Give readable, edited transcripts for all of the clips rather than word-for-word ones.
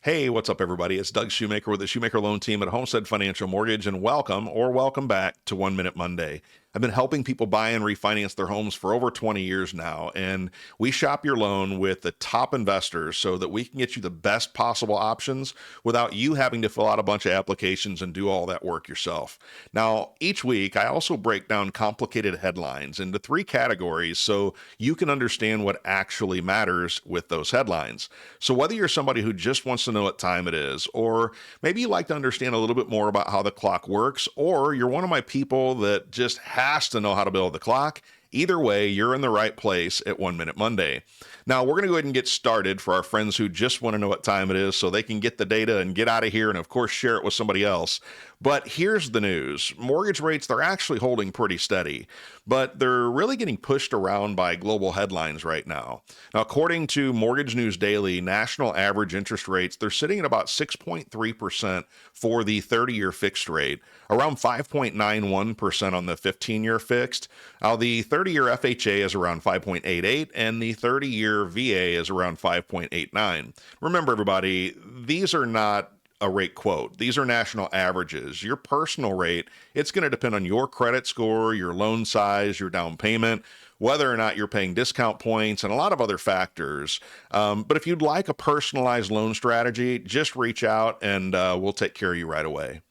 Hey, what's up, everybody? It's Doug Shoemaker with the Shoemaker Loan Team at Homestead Financial Mortgage, and welcome back to 1 Minute Monday. I've been helping people buy and refinance their homes for over 20 years now, and we shop your loan with the top investors so that we can get you the best possible options without you having to fill out a bunch of applications and do all that work yourself. Now, each week, I also break down complicated headlines into three categories so you can understand what actually matters with those headlines. So whether you're somebody who just wants to know what time it is, or maybe you like to understand a little bit more about how the clock works, or you're one of my people that just has to know how to build the clock, either way, you're in the right place at 1 Minute Monday. Now, we're going to go ahead and get started for our friends who just want to know what time it is so they can get the data and get out of here and, of course, share it with somebody else. But here's the news. Mortgage rates, they're actually holding pretty steady, but they're really getting pushed around by global headlines right now. Now, according to Mortgage News Daily, national average interest rates, they're sitting at about 6.3% for the 30-year fixed rate, around 5.91% on the 15-year fixed. Now, the 30-year FHA is around 5.88, and the 30-year VA is around 5.89. Remember, everybody, these are not a rate quote. These are national averages. Your personal rate, it's going to depend on your credit score, your loan size, your down payment, whether or not you're paying discount points, and a lot of other factors. But if you'd like a personalized loan strategy, just reach out and we'll take care of you right away.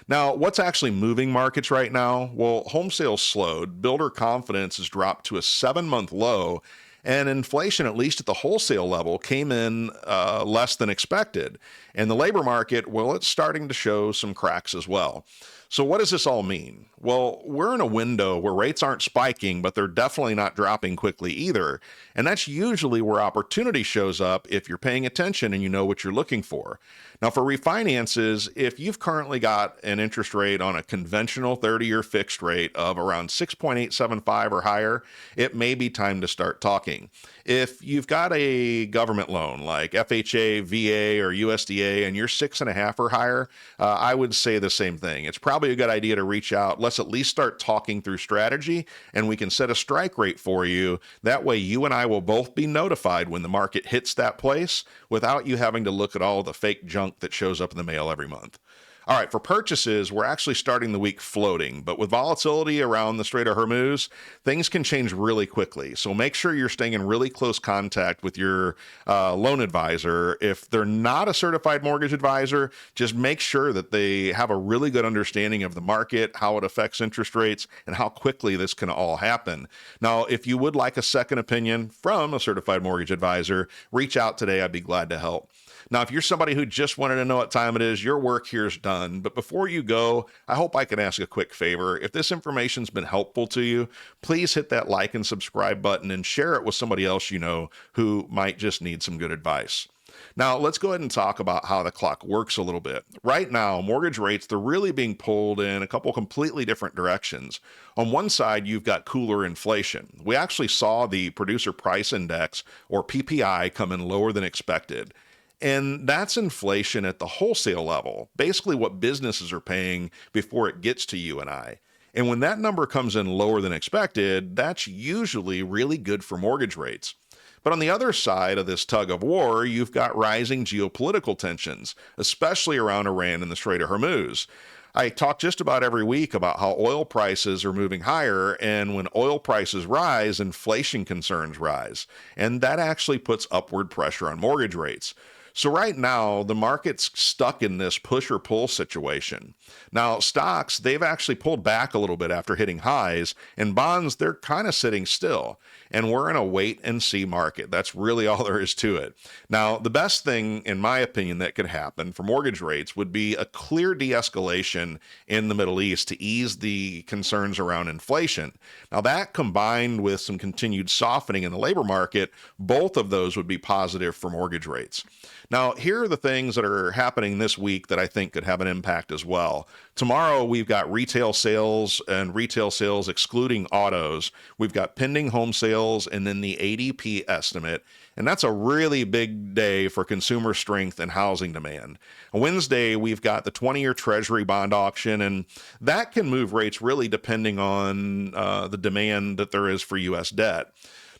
Now, what's actually moving markets right now? Well, home sales slowed, builder confidence has dropped to a 7-month low, and inflation, at least at the wholesale level, came in less than expected. And the labor market, well, it's starting to show some cracks as well. So what does this all mean? Well, we're in a window where rates aren't spiking, but they're definitely not dropping quickly either. And that's usually where opportunity shows up if you're paying attention and you know what you're looking for. Now, for refinances, if you've currently got an interest rate on a conventional 30-year fixed rate of around 6.875 or higher, it may be time to start talking. If you've got a government loan like FHA, VA, or USDA, and you're 6.5 or higher, I would say the same thing. It's probably a good idea to reach out. Let's at least start talking through strategy, and we can set a strike rate for you. That way, you and I will both be notified when the market hits that place without you having to look at all the fake junk that shows up in the mail every month. All right, for purchases, we're actually starting the week floating, but with volatility around the Strait of Hormuz, things can change really quickly. So make sure you're staying in really close contact with your loan advisor. If they're not a certified mortgage advisor, just make sure that they have a really good understanding of the market, how it affects interest rates, and how quickly this can all happen. Now, if you would like a second opinion from a certified mortgage advisor, reach out today. I'd be glad to help. Now, if you're somebody who just wanted to know what time it is, your work here is done. But before you go, I hope I can ask a quick favor. If this information's been helpful to you, please hit that like and subscribe button and share it with somebody else you know who might just need some good advice. Now, let's go ahead and talk about how the clock works a little bit. Right now, mortgage rates, they're really being pulled in a couple completely different directions. On one side, you've got cooler inflation. We actually saw the Producer Price Index, or PPI, come in lower than expected. And that's inflation at the wholesale level, basically what businesses are paying before it gets to you and I. And when that number comes in lower than expected, that's usually really good for mortgage rates. But on the other side of this tug of war, you've got rising geopolitical tensions, especially around Iran and the Strait of Hormuz. I talk just about every week about how oil prices are moving higher, and when oil prices rise, inflation concerns rise. And that actually puts upward pressure on mortgage rates. So right now, the market's stuck in this push or pull situation. Now, stocks, they've actually pulled back a little bit after hitting highs, and bonds, they're kind of sitting still. And we're in a wait and see market. That's really all there is to it. Now, the best thing, in my opinion, that could happen for mortgage rates would be a clear de-escalation in the Middle East to ease the concerns around inflation. Now, that combined with some continued softening in the labor market, both of those would be positive for mortgage rates. Now, here are the things that are happening this week that I think could have an impact as well. Tomorrow, we've got retail sales and retail sales excluding autos. We've got pending home sales and then the ADP estimate. And that's a really big day for consumer strength and housing demand. On Wednesday, we've got the 20-year Treasury bond auction, and that can move rates really depending on the demand that there is for U.S. debt.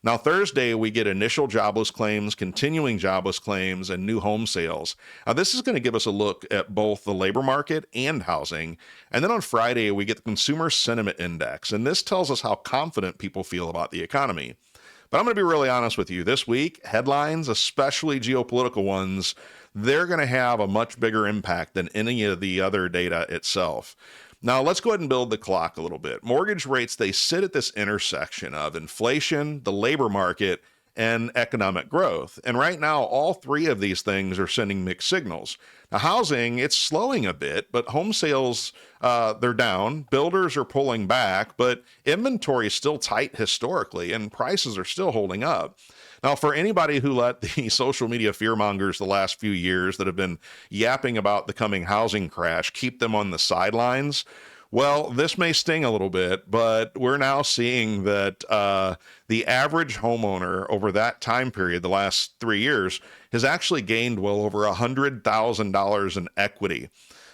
Now, Thursday, we get initial jobless claims, continuing jobless claims, and new home sales. Now, this is going to give us a look at both the labor market and housing. And then on Friday, we get the Consumer Sentiment Index, and this tells us how confident people feel about the economy. But I'm going to be really honest with you. This week, headlines, especially geopolitical ones, they're going to have a much bigger impact than any of the other data itself. Now, let's go ahead and build the clock a little bit. Mortgage rates, they sit at this intersection of inflation, the labor market, and economic growth. And right now, all three of these things are sending mixed signals. Now, housing, it's slowing a bit, but home sales, they're down. Builders are pulling back, but inventory is still tight historically, and prices are still holding up. Now, for anybody who let the social media fearmongers the last few years that have been yapping about the coming housing crash keep them on the sidelines, well, this may sting a little bit, but we're now seeing that the average homeowner over that time period, the last 3 years, has actually gained well over $100,000 in equity.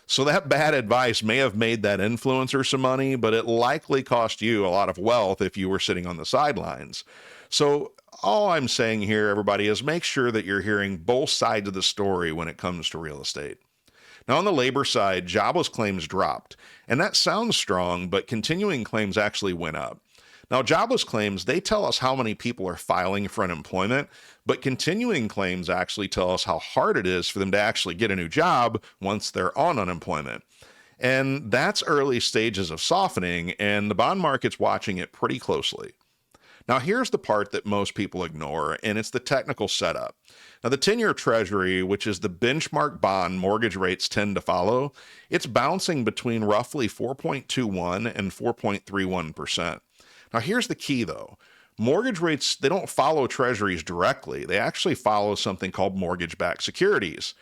So that bad advice may have made that influencer some money, but it likely cost you a lot of wealth if you were sitting on the sidelines. So all I'm saying here, everybody, is make sure that you're hearing both sides of the story when it comes to real estate. Now, on the labor side, jobless claims dropped, and that sounds strong, but continuing claims actually went up. Now, jobless claims, they tell us how many people are filing for unemployment, but continuing claims actually tell us how hard it is for them to actually get a new job once they're on unemployment. And that's early stages of softening, and the bond market's watching it pretty closely. Now, here's the part that most people ignore, and it's the technical setup. Now, the 10-year Treasury, which is the benchmark bond mortgage rates tend to follow, it's bouncing between roughly 4.21 and 4.31%. Now, here's the key, though. Mortgage rates, they don't follow Treasuries directly. They actually follow something called mortgage-backed securities.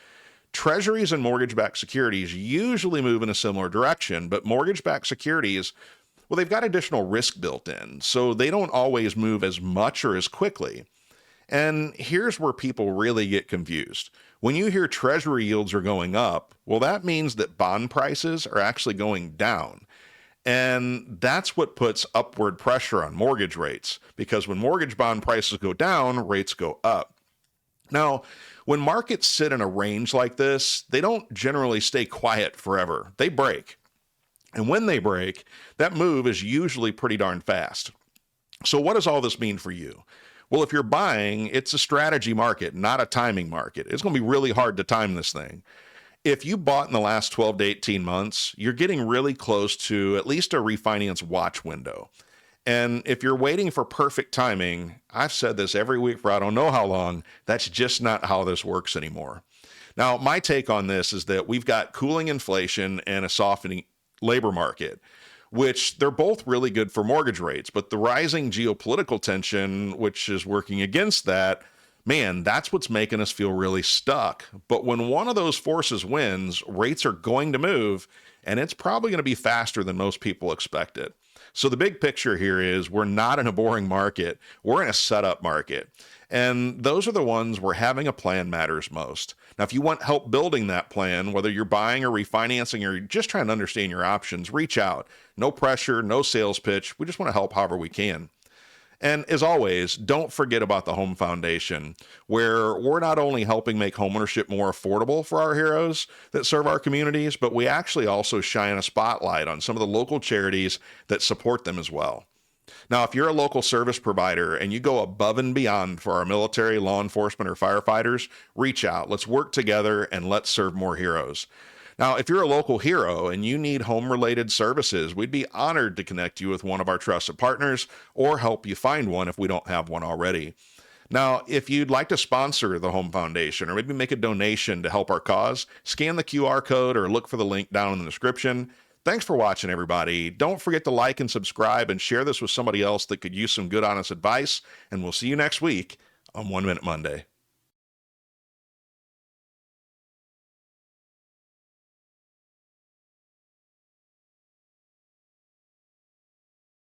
Treasuries and mortgage-backed securities usually move in a similar direction, but mortgage-backed securities, well, they've got additional risk built in, so they don't always move as much or as quickly. And here's where people really get confused. When you hear Treasury yields are going up, well, that means that bond prices are actually going down. And that's what puts upward pressure on mortgage rates, because when mortgage bond prices go down, rates go up. Now, when markets sit in a range like this, they don't generally stay quiet forever. They break. And when they break, that move is usually pretty darn fast. So what does all this mean for you? Well, if you're buying, it's a strategy market, not a timing market. It's going to be really hard to time this thing. If you bought in the last 12 to 18 months, you're getting really close to at least a refinance watch window. And if you're waiting for perfect timing, I've said this every week for I don't know how long, that's just not how this works anymore. Now, my take on this is that we've got cooling inflation and a softening labor market, which they're both really good for mortgage rates. But the rising geopolitical tension, which is working against that, man, that's what's making us feel really stuck. But when one of those forces wins, rates are going to move, and it's probably going to be faster than most people expect it. So the big picture here is we're not in a boring market. We're in a setup market. And those are the ones where having a plan matters most. Now, if you want help building that plan, whether you're buying or refinancing or just trying to understand your options, reach out. No pressure, no sales pitch. We just want to help however we can. And as always, don't forget about the Home Foundation, where we're not only helping make homeownership more affordable for our heroes that serve our communities, but we actually also shine a spotlight on some of the local charities that support them as well. Now, if you're a local service provider and you go above and beyond for our military, law enforcement, or firefighters, reach out. Let's work together and let's serve more heroes. Now, if you're a local hero and you need home-related services, we'd be honored to connect you with one of our trusted partners or help you find one if we don't have one already. Now, if you'd like to sponsor the Home Foundation or maybe make a donation to help our cause, scan the QR code or look for the link down in the description. Thanks for watching, everybody. Don't forget to like and subscribe and share this with somebody else that could use some good, honest advice. And we'll see you next week on 1 Minute Monday.